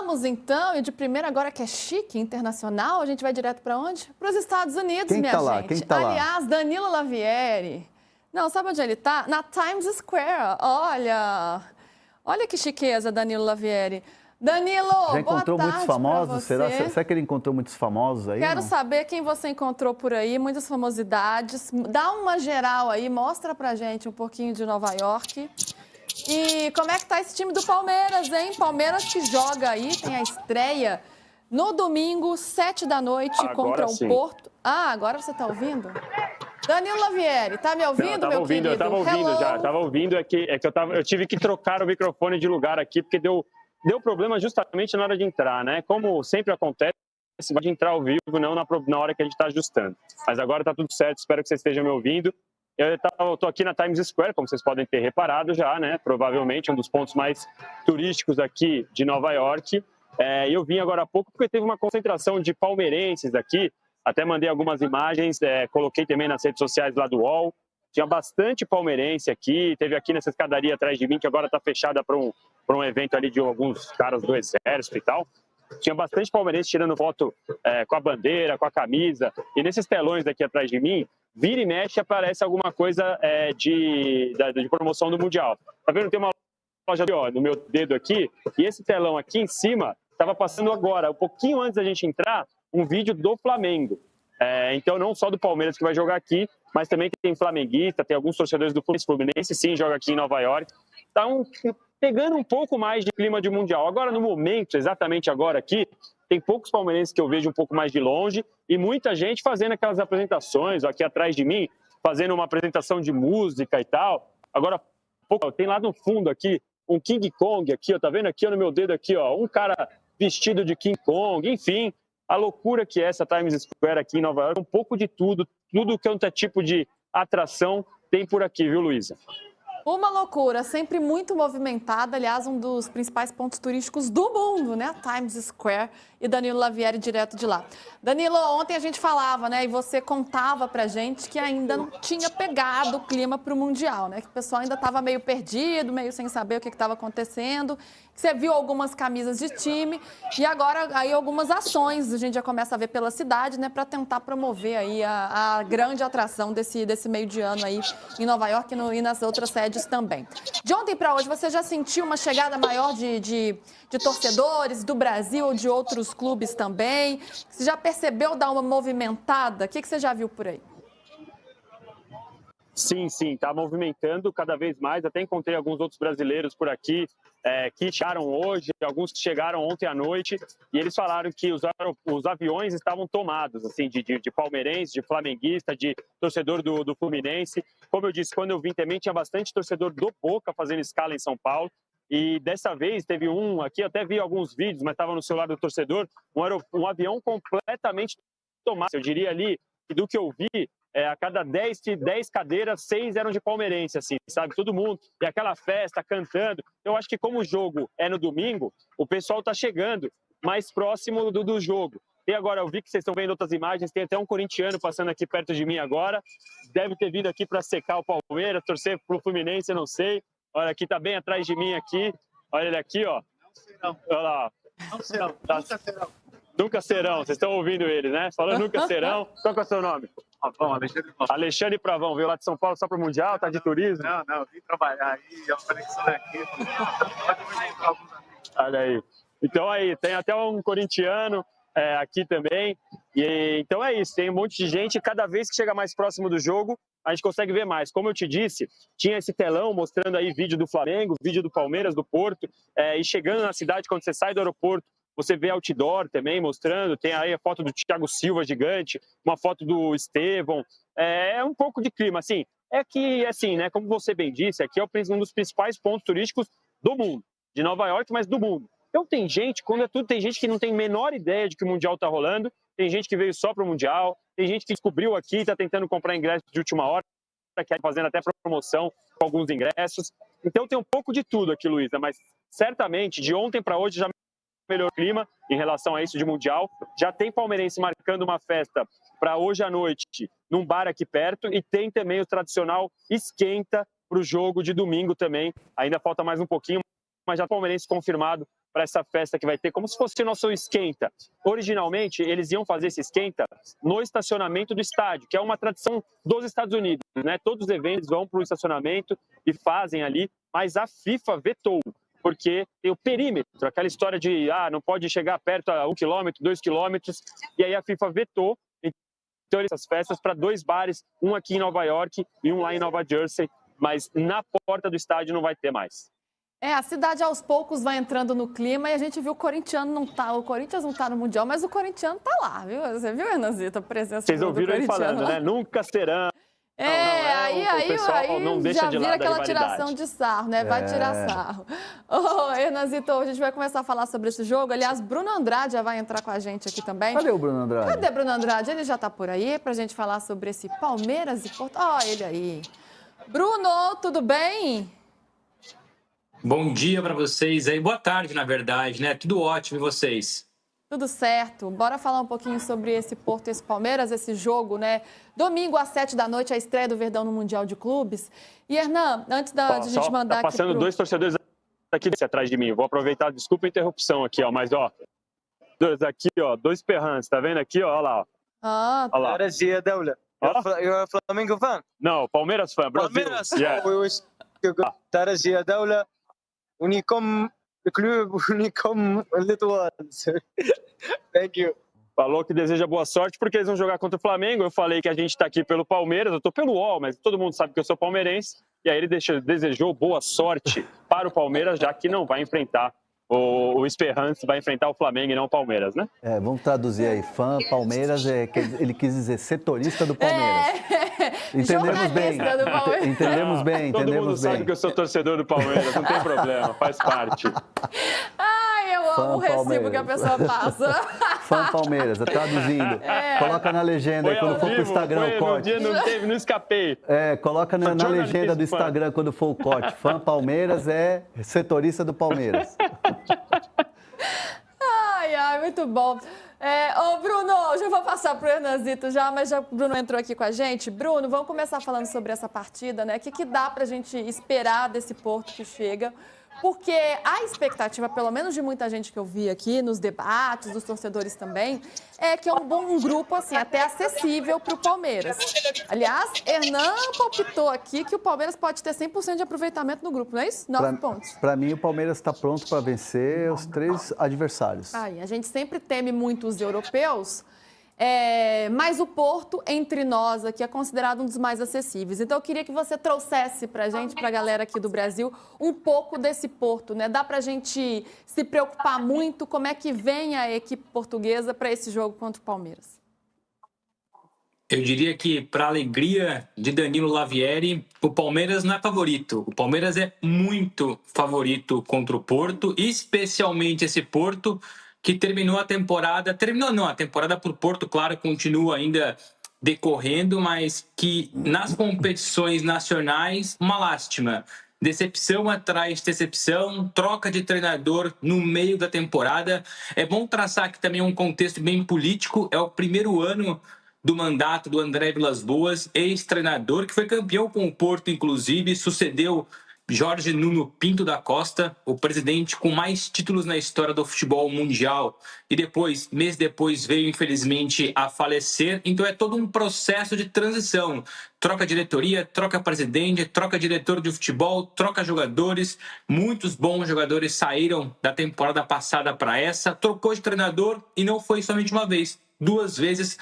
Vamos então, e de primeira agora que é chique, internacional, a gente vai direto para onde? Para os Estados Unidos, Quem minha tá lá? gente. Quem tá lá? Aliás, Danilo Lavieri. Não, sabe onde ele tá? Na Times Square. Olha que chiqueza, Danilo Lavieri. Danilo, Já encontrou boa muitos tarde pra famosos? você. Será que ele encontrou muitos famosos aí? Quero não? saber quem você encontrou por aí, muitas famosidades. Dá uma geral aí, mostra pra gente um pouquinho de Nova York. E como é que tá esse time do Palmeiras, hein? Palmeiras que joga aí, tem a estreia no domingo, 7 da noite, contra o Porto. Ah, agora você tá ouvindo? Danilo Lavieri, tá me ouvindo, meu querido? Eu tava ouvindo já, tava ouvindo, eu tive que trocar o microfone de lugar aqui, porque deu problema justamente na hora de entrar, né? Como sempre acontece, de entrar ao vivo, não na hora que a gente está ajustando. Mas agora tá tudo certo, espero que vocês estejam me ouvindo. Eu tô aqui na Times Square, como vocês podem ter reparado já, né? Provavelmente um dos pontos mais turísticos aqui de Nova York. E eu vim agora há pouco porque teve uma concentração de palmeirenses aqui. Até mandei algumas imagens, coloquei também nas redes sociais lá do UOL. Tinha bastante palmeirense aqui. Teve aqui nessa escadaria atrás de mim, que agora está fechada para um evento ali de alguns caras do Exército e tal. Tinha bastante palmeirense tirando foto com a bandeira, com a camisa. E nesses telões daqui atrás de mim, vira e mexe aparece alguma coisa de promoção do Mundial. Tá vendo? Tem uma loja ali, ó, no meu dedo aqui. E esse telão aqui em cima estava passando agora, um pouquinho antes da gente entrar, um vídeo do Flamengo. Então, não só do Palmeiras que vai jogar aqui, mas também tem flamenguista, tem alguns torcedores do Fluminense, sim, joga aqui em Nova York. Então, pegando um pouco mais de clima de Mundial. Agora, no momento, exatamente agora aqui, tem poucos palmeirenses que eu vejo um pouco mais de longe e muita gente fazendo aquelas apresentações, ó, aqui atrás de mim, fazendo uma apresentação de música e tal. Agora, tem lá no fundo aqui um King Kong aqui, ó, tá vendo aqui ó, no meu dedo aqui, ó, um cara vestido de King Kong, enfim, a loucura que é essa Times Square aqui em Nova York, um pouco de tudo quanto é tipo de atração tem por aqui, viu, Luísa? Uma loucura, sempre muito movimentada, aliás, um dos principais pontos turísticos do mundo, né? A Times Square, e Danilo Lavieri direto de lá. Danilo, ontem a gente falava, né? E você contava pra gente que ainda não tinha pegado o clima pro Mundial, né? Que o pessoal ainda estava meio perdido, meio sem saber o que estava acontecendo. Que você viu algumas camisas de time e agora aí algumas ações a gente já começa a ver pela cidade, né? Para tentar promover aí a grande atração desse meio de ano aí em Nova York e nas outras sedes também. De ontem para hoje, você já sentiu uma chegada maior de torcedores do Brasil ou de outros clubes também? Você já percebeu dar uma movimentada? O que você já viu por aí? Sim, está movimentando cada vez mais. Até encontrei alguns outros brasileiros por aqui que chegaram hoje, alguns que chegaram ontem à noite, e eles falaram que os aviões estavam tomados, assim, de palmeirense, de flamenguista, de torcedor do Fluminense. Como eu disse, quando eu vim também tinha bastante torcedor do Boca fazendo escala em São Paulo. E dessa vez teve um aqui, até vi alguns vídeos, mas estava no celular do torcedor, um avião completamente tomado. Eu diria ali que do que eu vi, a cada 10 cadeiras, 6 eram de palmeirense, assim, sabe? Todo mundo, e aquela festa, cantando. Eu acho que como o jogo é no domingo, o pessoal tá chegando mais próximo do jogo. E agora, eu vi que vocês estão vendo outras imagens, tem até um corintiano passando aqui perto de mim agora, deve ter vindo aqui para secar o Palmeiras, torcer pro Fluminense, eu não sei. Olha, aqui tá bem atrás de mim aqui, olha ele aqui, ó. Olha lá. Não serão, Tá. nunca serão. Nunca serão, vocês estão ouvindo ele, né? Falando nunca serão. Qual que é o seu nome? Alexandre Pravão. Alexandre Pravão, veio lá de São Paulo só pro Mundial, tá de turismo? Não, eu vim trabalhar aí, a conexão é aqui. Pode me encontrar alguns amigos. Olha aí. Então aí, tem até um corintiano aqui também. E, então é isso, tem um monte de gente. Cada vez que chega mais próximo do jogo, a gente consegue ver mais. Como eu te disse, tinha esse telão mostrando aí vídeo do Flamengo, vídeo do Palmeiras, do Porto. E chegando na cidade, quando você sai do aeroporto, você vê outdoor também mostrando, tem aí a foto do Thiago Silva gigante, uma foto do Estevão, um pouco de clima, assim, assim, né, como você bem disse, aqui é um dos principais pontos turísticos do mundo, de Nova York, mas do mundo. Então tem gente, quando é tudo, tem gente que não tem a menor ideia de que o Mundial tá rolando, tem gente que veio só pro Mundial, tem gente que descobriu aqui, tá tentando comprar ingresso de última hora, que é fazendo até promoção com alguns ingressos. Então tem um pouco de tudo aqui, Luísa, mas certamente de ontem para hoje já melhor clima em relação a isso de Mundial. Já tem palmeirense marcando uma festa para hoje à noite num bar aqui perto e tem também o tradicional esquenta para o jogo de domingo também. Ainda falta mais um pouquinho, mas já palmeirense confirmado para essa festa que vai ter, como se fosse o nosso esquenta. Originalmente, eles iam fazer esse esquenta no estacionamento do estádio, que é uma tradição dos Estados Unidos, né? Todos os eventos vão para o estacionamento e fazem ali, mas a FIFA vetou, porque tem o perímetro, aquela história de não pode chegar perto a 1 quilômetro, 2 quilômetros, e aí a FIFA vetou. Então, essas festas para 2 bares, um aqui em Nova York e um lá em Nova Jersey, mas na porta do estádio não vai ter mais. A cidade aos poucos vai entrando no clima e a gente viu o Corinthians não tá no Mundial, mas o Corinthians tá lá, viu? Você viu, Renanzito, a presença Vocês do ouviram ele falando, lá? né? Nunca serão. Aí não deixa já de vira lado a aquela rivalidade. tiração de sarro, né? Vai tirar sarro. Ô, Hernanzito, a gente vai começar a falar sobre esse jogo. Aliás, Bruno Andrade já vai entrar com a gente aqui também. Cadê o Bruno Andrade? Cadê Bruno Andrade? Ele já tá por aí pra gente falar sobre esse Palmeiras e Porto. Ó, ele aí. Bruno, tudo bem? Bom dia para vocês aí. Boa tarde, na verdade, né? Tudo ótimo e vocês? Tudo certo. Bora falar um pouquinho sobre esse Porto e esse Palmeiras, esse jogo, né? Domingo às 7h, a estreia do Verdão no Mundial de Clubes. E, Hernan, antes de a gente mandar tá passando aqui 2 torcedores aqui atrás de mim. Vou aproveitar, desculpa a interrupção aqui, ó, mas ó, aqui, ó, 2 perrantes, tá vendo aqui, ó, olha lá. Olha lá. ترجي دولة You're a Flamengo fan. Não, Palmeiras fã, Brasil. Palmeiras. Yeah. ترجي دولة ونيكم الكلوب ونيكم الإطوال. Thank you. Falou que deseja boa sorte porque eles vão jogar contra o Flamengo. Eu falei que a gente está aqui pelo Palmeiras, eu estou pelo UOL, mas todo mundo sabe que eu sou palmeirense. E aí ele desejou boa sorte para o Palmeiras, já que não vai enfrentar o Esperance, vai enfrentar o Flamengo e não o Palmeiras, né? Vamos traduzir aí. Fã Palmeiras, ele quis dizer setorista do Palmeiras. Entendemos bem. Jornalista do Palmeiras. Entendemos bem, Todo mundo entendemos sabe bem. que eu sou torcedor do Palmeiras, não tem problema, faz parte. Eu Fã amo o recibo Palmeiras. que a pessoa passa. Fã Palmeiras, traduzindo. Coloca na legenda aí, Foi ao quando for pro vivo, Instagram o no corte. dia não escapei. Coloca na legenda do Instagram quando for o corte. Fã Palmeiras é setorista do Palmeiras. Ai, muito bom. Ô, Bruno, já vou passar pro Hernanzito já, mas já o Bruno entrou aqui com a gente. Bruno, vamos começar falando sobre essa partida, né? O que dá pra gente esperar desse Porto que chega? Porque a expectativa, pelo menos de muita gente que eu vi aqui nos debates, dos torcedores também, é que é um bom grupo, assim, até acessível para o Palmeiras. Aliás, Hernan palpitou aqui que o Palmeiras pode ter 100% de aproveitamento no grupo, não é isso? 9 pontos. Para mim, o Palmeiras está pronto para vencer os 3 adversários. A gente sempre teme muito os europeus, mas o Porto, entre nós aqui, é considerado um dos mais acessíveis. Então, eu queria que você trouxesse para a gente, para a galera aqui do Brasil, um pouco desse Porto, né? Dá para a gente se preocupar muito? Como é que vem a equipe portuguesa para esse jogo contra o Palmeiras? Eu diria que, para a alegria de Danilo Lavieri, o Palmeiras não é favorito. O Palmeiras é muito favorito contra o Porto, especialmente esse Porto que terminou a temporada... a temporada por Porto, claro, continua ainda decorrendo, mas que nas competições nacionais, uma lástima. Decepção atrás de decepção, troca de treinador no meio da temporada. É bom traçar aqui também um contexto bem político. É o primeiro ano do mandato do André Vilas-Boas, ex-treinador, que foi campeão com o Porto, inclusive, sucedeu Jorge Nuno Pinto da Costa, o presidente com mais títulos na história do futebol mundial, e depois, mês depois, veio infelizmente a falecer. Então é todo um processo de transição. Troca diretoria, troca presidente, troca diretor de futebol, troca jogadores. Muitos bons jogadores saíram da temporada passada para essa, trocou de treinador e não foi somente uma vez, 2 vezes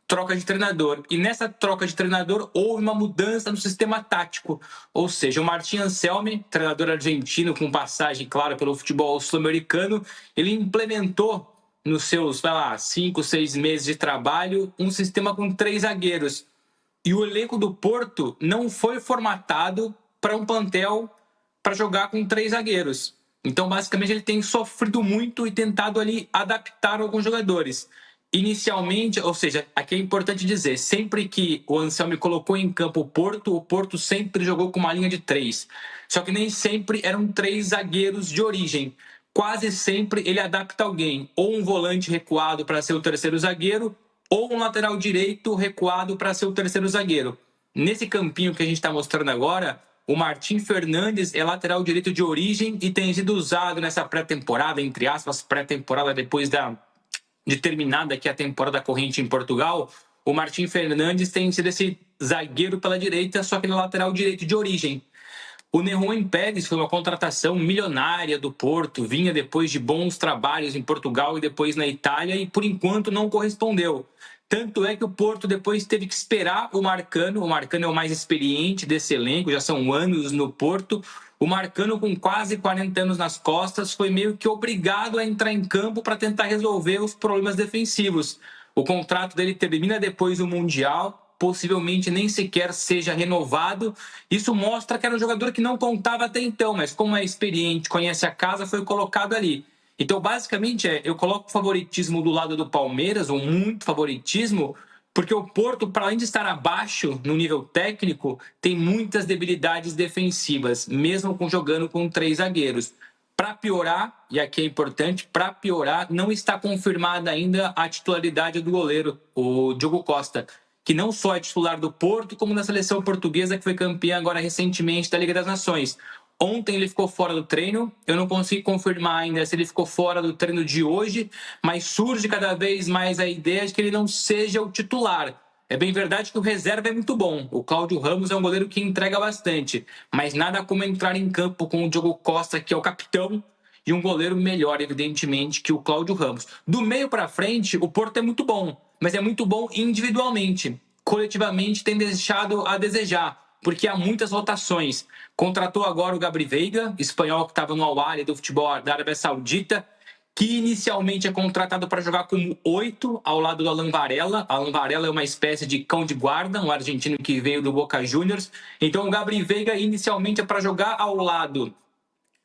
troca de treinador. E nessa troca de treinador houve uma mudança no sistema tático. Ou seja, o Martin Anselmi, treinador argentino com passagem, claro, pelo futebol sul-americano, ele implementou nos seus, 5, 6 meses de trabalho, um sistema com 3 zagueiros. E o elenco do Porto não foi formatado para um plantel para jogar com 3 zagueiros. Então, basicamente, ele tem sofrido muito e tentado ali adaptar alguns jogadores. Inicialmente, ou seja, aqui é importante dizer, sempre que o Anselmi colocou em campo o Porto sempre jogou com uma linha de 3. Só que nem sempre eram 3 zagueiros de origem. Quase sempre ele adapta alguém, ou um volante recuado para ser o terceiro zagueiro, ou um lateral direito recuado para ser o terceiro zagueiro. Nesse campinho que a gente está mostrando agora, o Martim Fernandes é lateral direito de origem e tem sido usado nessa pré-temporada, entre aspas, pré-temporada depois de terminada aqui a temporada corrente em Portugal. O Martim Fernandes tem sido esse zagueiro pela direita, só que no lateral direito de origem. O Nerón Pérez foi uma contratação milionária do Porto, vinha depois de bons trabalhos em Portugal e depois na Itália e por enquanto não correspondeu. Tanto é que o Porto depois teve que esperar o Marcano é o mais experiente desse elenco, já são anos no Porto. O Marcano, com quase 40 anos nas costas, foi meio que obrigado a entrar em campo para tentar resolver os problemas defensivos. O contrato dele termina depois do Mundial, possivelmente nem sequer seja renovado. Isso mostra que era um jogador que não contava até então, mas como é experiente, conhece a casa, foi colocado ali. Então, basicamente, eu coloco o favoritismo do lado do Palmeiras, ou muito favoritismo, porque o Porto, para além de estar abaixo no nível técnico, tem muitas debilidades defensivas, mesmo jogando com 3 zagueiros. Para piorar, e aqui é importante, para piorar, não está confirmada ainda a titularidade do goleiro, o Diogo Costa, que não só é titular do Porto, como da seleção portuguesa, que foi campeã agora recentemente da Liga das Nações. Ontem ele ficou fora do treino, eu não consigo confirmar ainda se ele ficou fora do treino de hoje, mas surge cada vez mais a ideia de que ele não seja o titular. É bem verdade que o reserva é muito bom, o Cláudio Ramos é um goleiro que entrega bastante, mas nada como entrar em campo com o Diogo Costa, que é o capitão, e um goleiro melhor, evidentemente, que o Cláudio Ramos. Do meio para frente, o Porto é muito bom, mas é muito bom individualmente. Coletivamente tem deixado a desejar, porque há muitas rotações. Contratou agora o Gabri Veiga, espanhol que estava no Al-Ahly do futebol da Arábia Saudita, que inicialmente é contratado para jogar como 8 ao lado do Alan Varela. Alan Varela é uma espécie de cão de guarda, um argentino que veio do Boca Juniors. Então o Gabri Veiga inicialmente é para jogar ao lado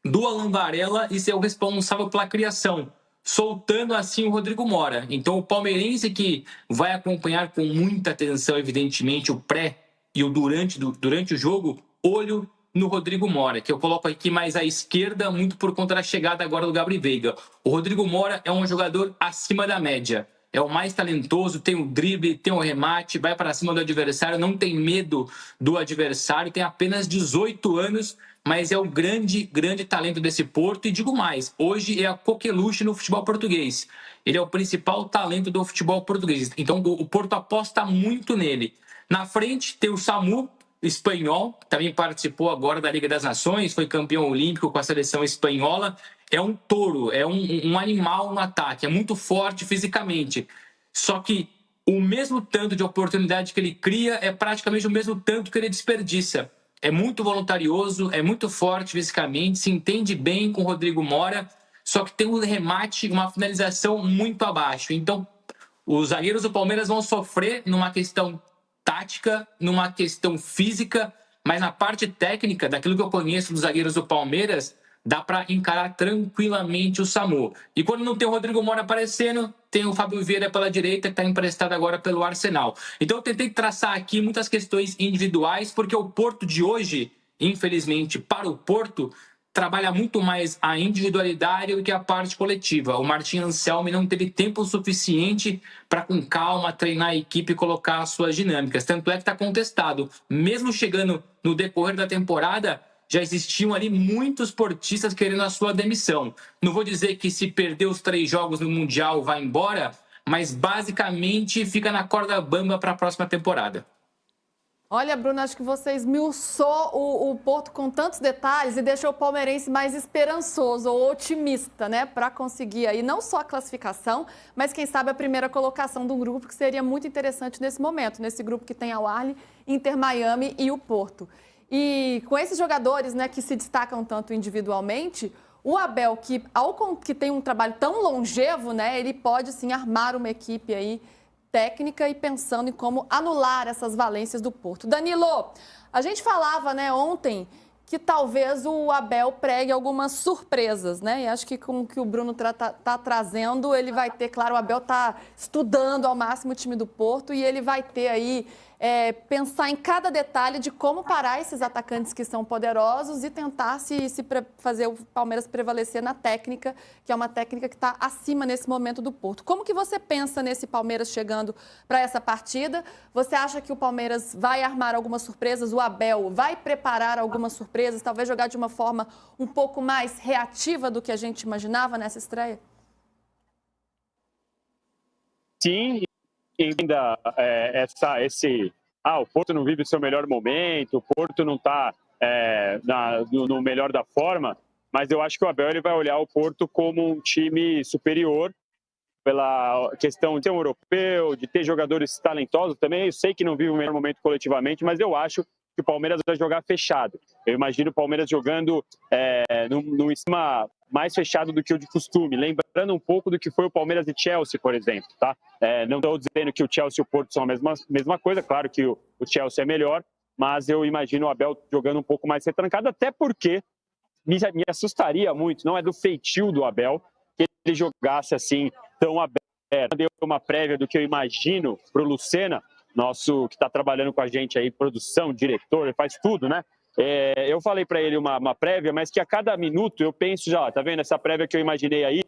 do Alan Varela e ser o responsável pela criação, soltando assim o Rodrigo Mora. Então o palmeirense, que vai acompanhar com muita atenção, evidentemente, o pré e o durante o jogo, olho no Rodrigo Mora, que eu coloco aqui mais à esquerda, muito por conta da chegada agora do Gabri Veiga. O Rodrigo Mora é um jogador acima da média. É o mais talentoso, tem o drible, tem o remate, vai para cima do adversário, não tem medo do adversário, tem apenas 18 anos, mas é o grande talento desse Porto. E digo mais, hoje é a coqueluche no futebol português. Ele é o principal talento do futebol português. Então o Porto aposta muito nele. Na frente tem o Samu, espanhol, também participou agora da Liga das Nações, foi campeão olímpico com a seleção espanhola. É um touro, é um animal no ataque, é muito forte fisicamente. Só que o mesmo tanto de oportunidade que ele cria é praticamente o mesmo tanto que ele desperdiça. É muito voluntarioso, é muito forte fisicamente, se entende bem com o Rodrigo Mora, só que tem um remate, uma finalização muito abaixo. Então, os zagueiros do Palmeiras vão sofrer numa questão tática, numa questão física, mas na parte técnica, daquilo que eu conheço dos zagueiros do Palmeiras, dá para encarar tranquilamente o Samu. E quando não tem o Rodrigo Mora aparecendo, tem o Fábio Vieira pela direita, que está emprestado agora pelo Arsenal. Então eu tentei traçar aqui muitas questões individuais, porque o Porto de hoje, infelizmente, para o Porto, trabalha muito mais a individualidade do que a parte coletiva. O Martin Anselmi não teve tempo suficiente para, com calma, treinar a equipe e colocar as suas dinâmicas. Tanto é que está contestado. Mesmo chegando no decorrer da temporada, já existiam ali muitos portistas querendo a sua demissão. Não vou dizer que se perder os 3 jogos no Mundial vai embora, mas basicamente fica na corda bamba para a próxima temporada. Olha, Bruno, acho que você esmiuçou o Porto com tantos detalhes e deixou o palmeirense mais esperançoso ou otimista, né? Para conseguir aí não só a classificação, mas quem sabe a primeira colocação de um grupo que seria muito interessante nesse momento, nesse grupo que tem Al-Ahly, Inter Miami e o Porto. E com esses jogadores, né, que se destacam tanto individualmente, o Abel, que tem um trabalho tão longevo, né, ele pode sim armar uma equipe aí técnica e pensando em como anular essas valências do Porto. Danilo, a gente falava, né, ontem que talvez o Abel pregue algumas surpresas, né? E acho que com o que o Bruno tá trazendo, ele vai ter, claro, o Abel tá estudando ao máximo o time do Porto e ele vai ter aí pensar em cada detalhe de como parar esses atacantes que são poderosos e tentar fazer o Palmeiras prevalecer na técnica, que é uma técnica que está acima nesse momento do Porto. Como que você pensa nesse Palmeiras chegando para essa partida? Você acha que o Palmeiras vai armar algumas surpresas? O Abel vai preparar algumas surpresas? Talvez jogar de uma forma um pouco mais reativa do que a gente imaginava nessa estreia? Sim, ainda o Porto não vive o seu melhor momento, o Porto não está no melhor da forma, mas eu acho que o Abel ele vai olhar o Porto como um time superior pela questão de ser um europeu, de ter jogadores talentosos também. Eu sei que não vive o melhor momento coletivamente, mas eu acho que o Palmeiras vai jogar fechado. Eu imagino o Palmeiras jogando num esquema mais fechado do que o de costume, lembrando um pouco do que foi o Palmeiras e Chelsea, por exemplo, tá? Não estou dizendo que o Chelsea e o Porto são a mesma coisa, claro que o Chelsea é melhor, mas eu imagino o Abel jogando um pouco mais retrancado, até porque me assustaria muito, não é do feitio do Abel, que ele jogasse assim tão aberto. Deu uma prévia do que eu imagino para o Lucena, nosso que está trabalhando com a gente aí, produção, diretor, ele faz tudo, né? Eu falei para ele uma prévia, mas que a cada minuto eu penso já, tá vendo essa prévia que eu imaginei aí,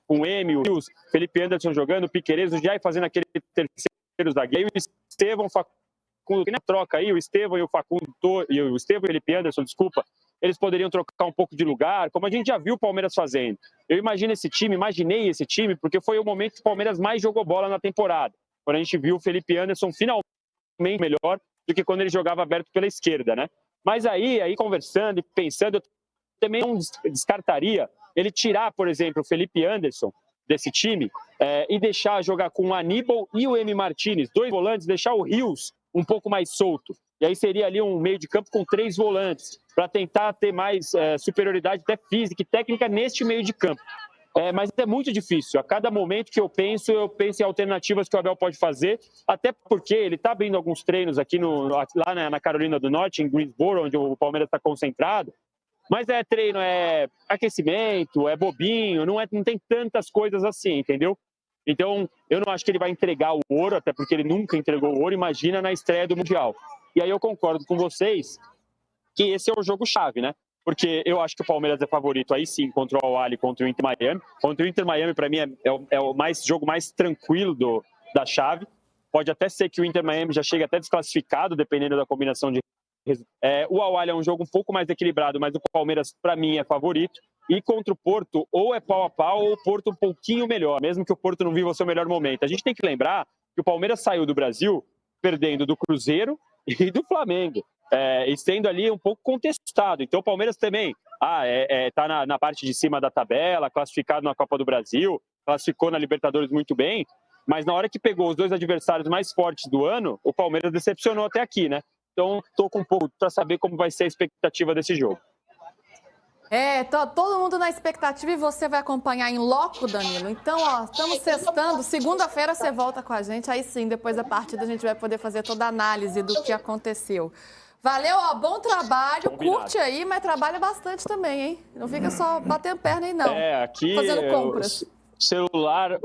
com o Emi, o Rios, Felipe Anderson jogando, o Piquerez, o Jai fazendo aquele terceiro zagueiro, o Estevão, Facundo, na troca aí, o Estevão e o Facundo, o Estevão e o Felipe Anderson, desculpa, eles poderiam trocar um pouco de lugar, como a gente já viu o Palmeiras fazendo. Eu imaginei esse time, porque foi o momento que o Palmeiras mais jogou bola na temporada, quando a gente viu o Felipe Anderson finalmente melhor do que quando ele jogava aberto pela esquerda, né? Mas aí conversando e pensando, eu também não descartaria ele tirar, por exemplo, o Felipe Anderson desse time e deixar jogar com o Aníbal e o Emi Martínez, 2 volantes, deixar o Rios um pouco mais solto. E aí seria ali um meio de campo com 3 volantes, para tentar ter mais superioridade até física e técnica neste meio de campo. Mas é muito difícil. A cada momento que eu penso em alternativas que o Abel pode fazer, até porque ele está abrindo alguns treinos aqui lá na Carolina do Norte, em Greensboro, onde o Palmeiras está concentrado. Mas treino, aquecimento, bobinho, não tem tantas coisas assim, entendeu? Então, eu não acho que ele vai entregar o ouro, até porque ele nunca entregou o ouro, imagina na estreia do Mundial. E aí eu concordo com vocês que esse é o jogo-chave, né? Porque eu acho que o Palmeiras é favorito aí sim contra o Al-Ahly, contra o Inter Miami. Contra o Inter Miami, para mim, é o jogo mais tranquilo da chave. Pode até ser que o Inter Miami já chegue até desclassificado, dependendo da combinação de o Al-Ahly é um jogo um pouco mais equilibrado, mas o Palmeiras, para mim, é favorito. E contra o Porto, ou é pau a pau, ou o Porto um pouquinho melhor, mesmo que o Porto não viva o seu melhor momento. A gente tem que lembrar que o Palmeiras saiu do Brasil perdendo do Cruzeiro e do Flamengo. E sendo ali um pouco contestado. Então o Palmeiras também está na parte de cima da tabela, classificado na Copa do Brasil, classificou na Libertadores muito bem, mas na hora que pegou os 2 adversários mais fortes do ano, o Palmeiras decepcionou até aqui, né? Então estou com um pouco para saber como vai ser a expectativa desse jogo. Todo mundo na expectativa e você vai acompanhar em loco, Danilo. Então, estamos sextando. Segunda-feira você volta com a gente. Aí sim, depois da partida, a gente vai poder fazer toda a análise do que aconteceu. Valeu, bom trabalho. Combinado. Curte aí, mas trabalha bastante também, hein? Não fica só batendo perna aí, não. Aqui fazendo compras. O celular,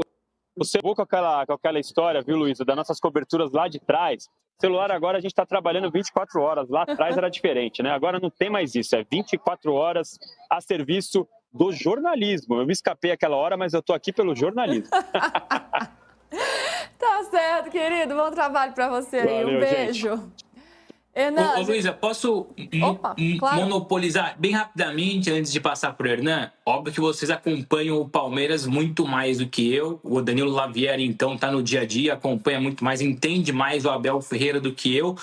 você vou com aquela história, viu, Luísa, das nossas coberturas lá de trás. Celular agora a gente está trabalhando 24 horas. Lá atrás era diferente, né? Agora não tem mais isso. É 24 horas a serviço do jornalismo. Eu me escapei aquela hora, mas eu tô aqui pelo jornalismo. Tá certo, querido. Bom trabalho para você aí. Valeu, um beijo. Gente. Ô, Luísa, posso claro. monopolizar bem rapidamente antes de passar para o Hernan? Óbvio que vocês acompanham o Palmeiras muito mais do que eu. O Danilo Lavieri, então, está no dia a dia, acompanha muito mais, entende mais o Abel Ferreira do que eu.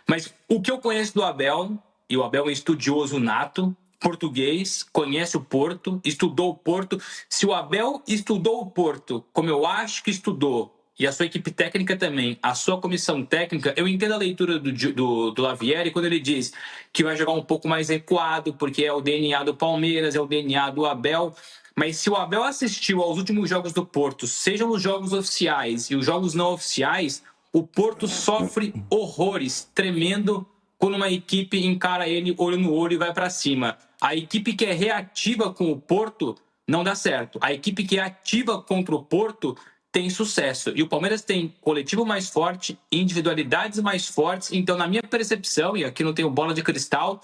Mas o que eu conheço do Abel, e o Abel é um estudioso nato, português, conhece o Porto, estudou o Porto. Se o Abel estudou o Porto, como eu acho que estudou, e a sua equipe técnica também, a sua comissão técnica, eu entendo a leitura do Lavieri quando ele diz que vai jogar um pouco mais recuado, porque é o DNA do Palmeiras, é o DNA do Abel. Mas se o Abel assistiu aos últimos jogos do Porto, sejam os jogos oficiais e os jogos não oficiais, o Porto sofre horrores, tremendo, quando uma equipe encara ele olho no olho e vai para cima. A equipe que é reativa com o Porto não dá certo. A equipe que é ativa contra o Porto tem sucesso. E o Palmeiras tem coletivo mais forte, individualidades mais fortes. Então, na minha percepção, e aqui não tenho bola de cristal,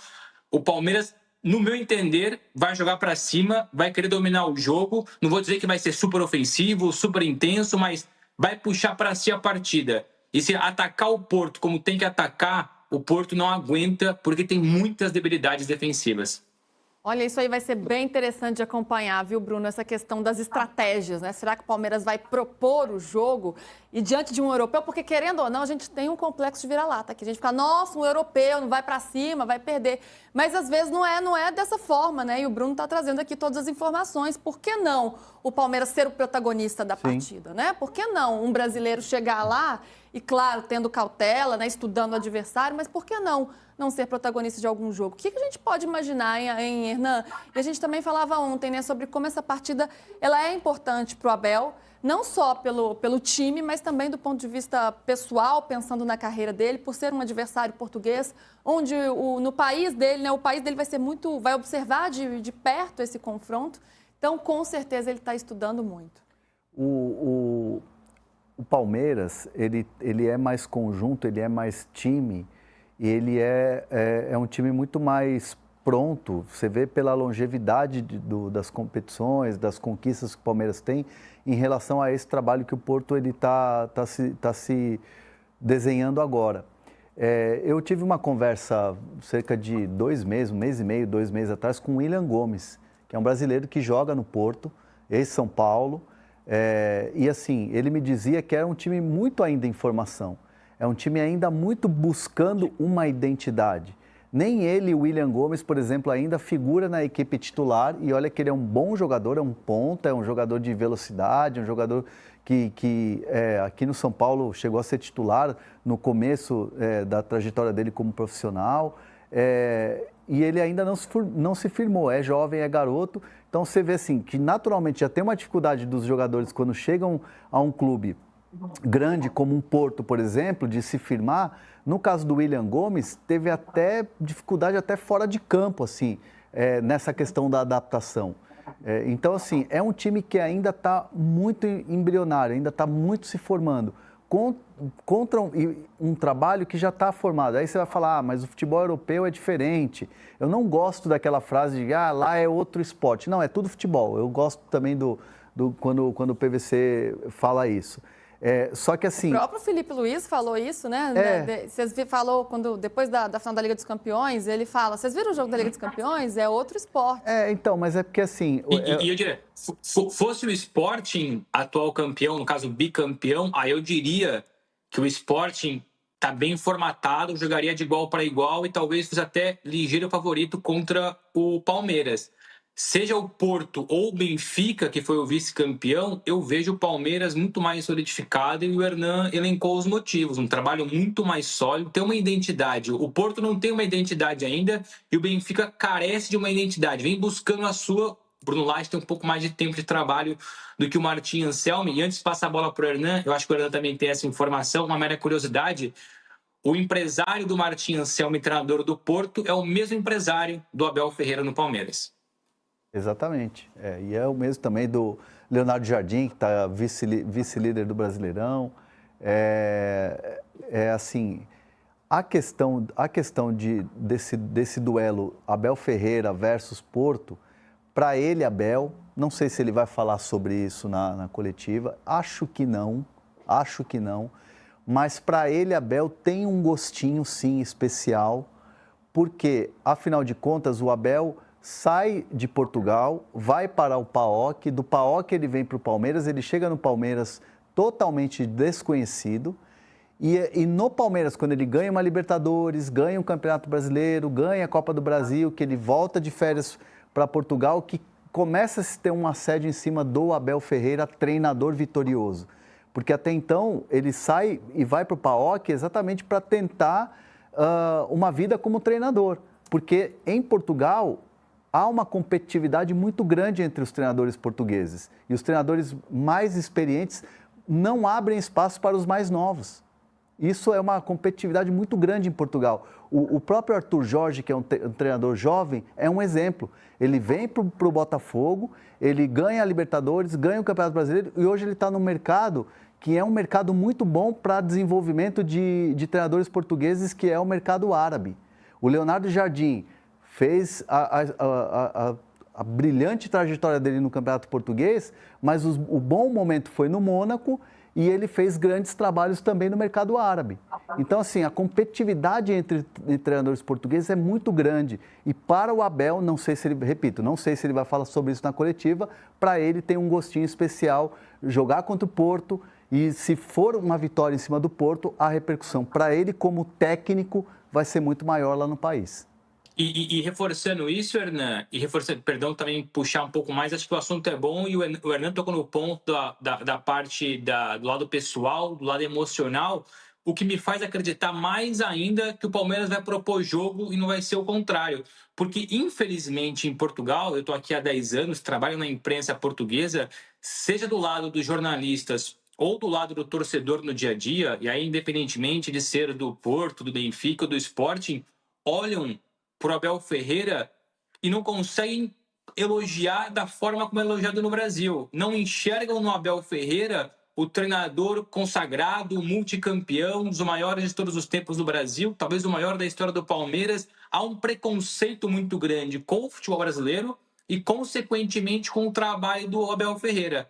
o Palmeiras, no meu entender, vai jogar para cima, vai querer dominar o jogo. Não vou dizer que vai ser super ofensivo, super intenso, mas vai puxar para si a partida. E se atacar o Porto como tem que atacar, o Porto não aguenta porque tem muitas debilidades defensivas. Olha, isso aí vai ser bem interessante de acompanhar, viu, Bruno? Essa questão das estratégias, né? Será que o Palmeiras vai propor o jogo e diante de um europeu? Porque, querendo ou não, a gente tem um complexo de vira-lata aqui. A gente fica, nossa, um europeu não vai para cima, vai perder. Mas, às vezes, não é dessa forma, né? E o Bruno está trazendo aqui todas as informações. Por que não o Palmeiras ser o protagonista da partida, né? Por que não um brasileiro chegar lá e, claro, tendo cautela, né? Estudando o adversário, mas por que não ser protagonista de algum jogo? O que a gente pode imaginar, hein, Hernan? E a gente também falava ontem, né, sobre como essa partida ela é importante para o Abel, não só pelo time, mas também do ponto de vista pessoal, pensando na carreira dele, por ser um adversário português, onde no país dele, né, o país dele vai observar de perto esse confronto. Então, com certeza, ele está estudando muito. O Palmeiras, ele é mais conjunto, ele é mais time. E ele é um time muito mais pronto. Você vê pela longevidade das competições, das conquistas que o Palmeiras tem, em relação a esse trabalho que o Porto está se desenhando agora. Eu tive uma conversa cerca de 2 meses, 1 mês e meio, 2 meses atrás, com o William Gomes, que é um brasileiro que joga no Porto, ex-São Paulo. E assim, ele me dizia que era um time muito ainda em formação. É um time ainda muito buscando uma identidade. Nem ele, o William Gomes, por exemplo, ainda figura na equipe titular. E olha que ele é um bom jogador, é um ponta, é um jogador de velocidade, um jogador que aqui no São Paulo chegou a ser titular no começo da trajetória dele como profissional. E ele ainda não se firmou, é jovem, é garoto. Então você vê assim, que naturalmente já tem uma dificuldade dos jogadores quando chegam a um clube grande como um Porto, por exemplo, de se firmar. No caso do William Gomes, teve até dificuldade até fora de campo, assim, nessa questão da adaptação. Então, assim, é um time que ainda está muito embrionário, ainda está muito se formando, contra um trabalho que já está formado. Aí você vai falar, mas o futebol europeu é diferente. Eu não gosto daquela frase de, lá é outro esporte. Não, é tudo futebol. Eu gosto também quando o PVC fala isso. Só que assim... O próprio Felipe Luiz falou isso, né? Vocês falou depois da final da Liga dos Campeões, ele fala, vocês viram o jogo da Liga dos Campeões? É outro esporte. Então, mas é porque assim... E eu diria, fosse o Sporting atual campeão, no caso bicampeão, aí eu diria que o Sporting está bem formatado, jogaria de igual para igual e talvez fosse até ligeiro favorito contra o Palmeiras. Seja o Porto ou o Benfica, que foi o vice-campeão, eu vejo o Palmeiras muito mais solidificado e o Hernan elencou os motivos. Um trabalho muito mais sólido, tem uma identidade. O Porto não tem uma identidade ainda e o Benfica carece de uma identidade. Vem buscando a sua. Bruno Lage tem um pouco mais de tempo de trabalho do que o Martim Anselmi. E antes de passar a bola para o Hernan, eu acho que o Hernan também tem essa informação, uma mera curiosidade. O empresário do Martim Anselmi, treinador do Porto, é o mesmo empresário do Abel Ferreira no Palmeiras. Exatamente. E é o mesmo também do Leonardo Jardim, que está vice-líder do Brasileirão. Assim, a questão desse duelo Abel Ferreira versus Porto, para ele, Abel, não sei se ele vai falar sobre isso na coletiva, acho que não, mas para ele, Abel, tem um gostinho, sim, especial, porque, afinal de contas, o Abel sai de Portugal, vai para o PAOK, do PAOK ele vem para o Palmeiras, ele chega no Palmeiras totalmente desconhecido, e no Palmeiras, quando ele ganha uma Libertadores, ganha um Campeonato Brasileiro, ganha a Copa do Brasil, que ele volta de férias para Portugal, que começa a se ter um assédio em cima do Abel Ferreira, treinador vitorioso. Porque até então ele sai e vai para o PAOK exatamente para tentar uma vida como treinador. Porque em Portugal há uma competitividade muito grande entre os treinadores portugueses. E os treinadores mais experientes não abrem espaço para os mais novos. Isso é uma competitividade muito grande em Portugal. O próprio Arthur Jorge, que é um treinador jovem, é um exemplo. Ele vem para o Botafogo, ele ganha a Libertadores, ganha o Campeonato Brasileiro e hoje ele está no mercado que é um mercado muito bom para desenvolvimento de treinadores portugueses, que é o mercado árabe. O Leonardo Jardim fez a brilhante trajetória dele no Campeonato Português, mas o bom momento foi no Mônaco e ele fez grandes trabalhos também no mercado árabe. Então, assim, a competitividade entre treinadores portugueses é muito grande. E para o Abel, não sei se ele vai falar sobre isso na coletiva, para ele tem um gostinho especial jogar contra o Porto e, se for uma vitória em cima do Porto, a repercussão para ele como técnico vai ser muito maior lá no país. E reforçando isso, Hernan, perdão, também puxar um pouco mais, acho que o assunto é bom e o Hernan tocou no ponto da parte do lado pessoal, do lado emocional, o que me faz acreditar mais ainda que o Palmeiras vai propor jogo e não vai ser o contrário. Porque, infelizmente, em Portugal, eu estou aqui há 10 anos, trabalho na imprensa portuguesa, seja do lado dos jornalistas ou do lado do torcedor no dia a dia, e aí, independentemente de ser do Porto, do Benfica ou do Sporting, olham para o Abel Ferreira e não conseguem elogiar da forma como é elogiado no Brasil. Não enxergam no Abel Ferreira o treinador consagrado, multicampeão, um dos maiores de todos os tempos do Brasil, talvez o maior da história do Palmeiras. Há um preconceito muito grande com o futebol brasileiro e, consequentemente, com o trabalho do Abel Ferreira.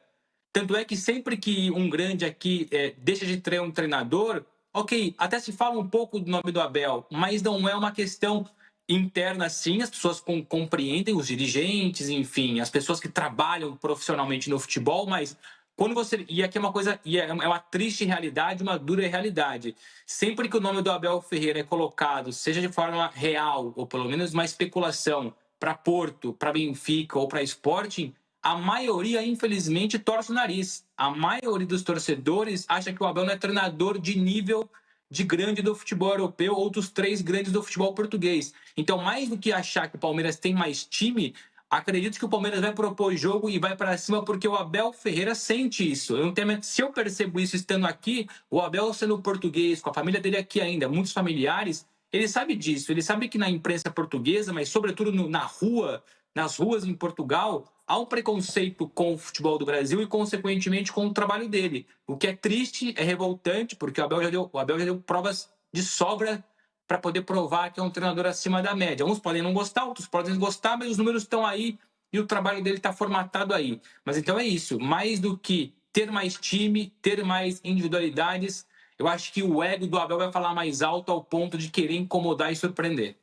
Tanto é que sempre que um grande aqui deixa de ter um treinador, ok, até se fala um pouco do nome do Abel, mas não é uma questão interna, sim, as pessoas compreendem, os dirigentes, enfim, as pessoas que trabalham profissionalmente no futebol, mas quando você... E aqui é uma coisa, é uma triste realidade, uma dura realidade. Sempre que o nome do Abel Ferreira é colocado, seja de forma real, ou pelo menos uma especulação, para Porto, para Benfica ou para Sporting, a maioria, infelizmente, torce o nariz. A maioria dos torcedores acha que o Abel não é treinador de nível de grande do futebol europeu ou dos 3 grandes do futebol português. Então, mais do que achar que o Palmeiras tem mais time, acredito que o Palmeiras vai propor jogo e vai para cima porque o Abel Ferreira sente isso. Se eu percebo isso estando aqui, o Abel sendo português, com a família dele aqui ainda, muitos familiares, ele sabe disso. Ele sabe que na imprensa portuguesa, mas sobretudo nas ruas em Portugal, há um preconceito com o futebol do Brasil e, consequentemente, com o trabalho dele. O que é triste, é revoltante, porque o Abel já deu provas de sobra para poder provar que é um treinador acima da média. Uns podem não gostar, outros podem gostar, mas os números estão aí e o trabalho dele está formatado aí. Mas então é isso, mais do que ter mais time, ter mais individualidades, eu acho que o ego do Abel vai falar mais alto ao ponto de querer incomodar e surpreender.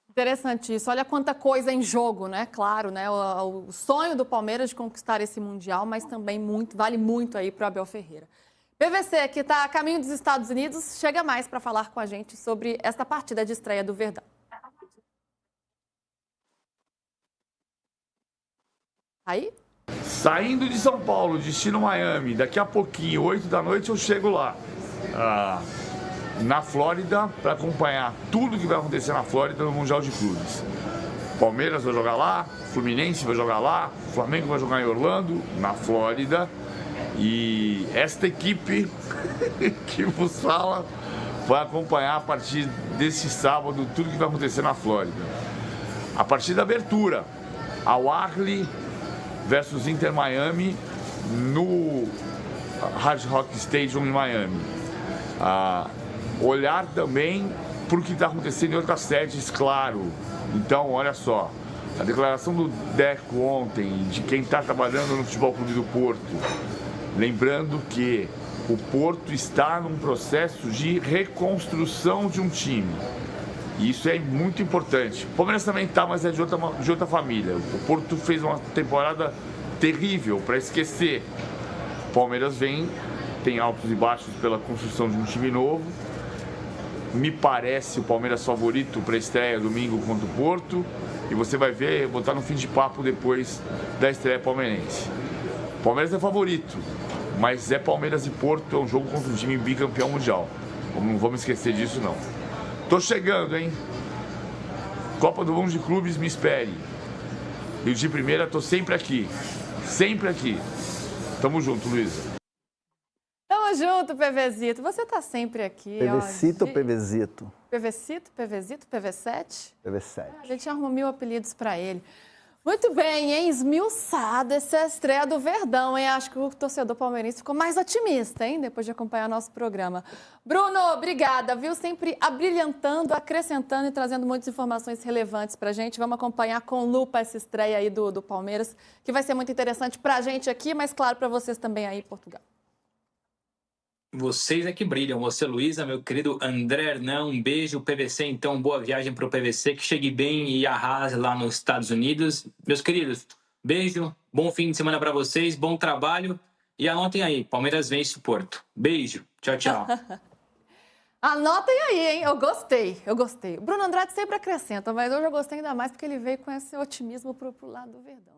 Interessante isso. Olha quanta coisa em jogo, né? Claro, né? O sonho do Palmeiras de conquistar esse Mundial, mas também vale muito aí para o Abel Ferreira. PVC, que está a caminho dos Estados Unidos, chega mais para falar com a gente sobre esta partida de estreia do Verdão. Aí? Saindo de São Paulo, destino Miami, daqui a pouquinho, 8 da noite, eu chego lá. Na Flórida, para acompanhar tudo que vai acontecer na Flórida no Mundial de Clubes. Palmeiras vai jogar lá, Fluminense vai jogar lá, Flamengo vai jogar em Orlando, na Flórida. E esta equipe que vos fala vai acompanhar a partir desse sábado tudo que vai acontecer na Flórida. A partir da abertura, Al Ahly versus Inter Miami no Hard Rock Stadium em Miami. Olhar também para o que está acontecendo em outras sedes, claro. Então, olha só, a declaração do Deco ontem, de quem está trabalhando no Futebol Clube do Porto, lembrando que o Porto está num processo de reconstrução de um time. E isso é muito importante. O Palmeiras também está, mas é de outra família. O Porto fez uma temporada terrível para esquecer. O Palmeiras tem altos e baixos pela construção de um time novo. Me parece o Palmeiras favorito para a estreia domingo contra o Porto. E você vai ver, botar no fim de papo depois da estreia palmeirense. O Palmeiras é favorito, mas é Palmeiras e Porto, é um jogo contra um time bicampeão mundial. Não vamos esquecer disso, não. Tô chegando, hein? Copa do Mundo de Clubes, me espere. Rio de Primeira, tô sempre aqui. Sempre aqui. Tamo junto, Luísa. Então Tamo junto, PVzito. Você tá sempre aqui. PVcito ó, ou PVzito? PVcito, PVzito, PV7? PV7. A gente arrumou 1000 apelidos para ele. Muito bem, hein? Esmiuçada essa estreia do Verdão, hein? Acho que o torcedor palmeirense ficou mais otimista, hein? Depois de acompanhar nosso programa. Bruno, obrigada, viu? Sempre abrilhantando, acrescentando e trazendo muitas informações relevantes pra gente. Vamos acompanhar com lupa essa estreia aí do Palmeiras, que vai ser muito interessante pra gente aqui, mas claro, pra vocês também aí em Portugal. Vocês é que brilham. Você, Luísa, meu querido André Hernan, um beijo. PVC, então, boa viagem para o PVC, que chegue bem e arrase lá nos Estados Unidos. Meus queridos, beijo, bom fim de semana para vocês, bom trabalho e anotem aí, Palmeiras vence o Porto. Beijo, tchau, tchau. Anotem aí, hein? Eu gostei. O Bruno Andrade sempre acrescenta, mas hoje eu gostei ainda mais porque ele veio com esse otimismo pro lado do Verdão.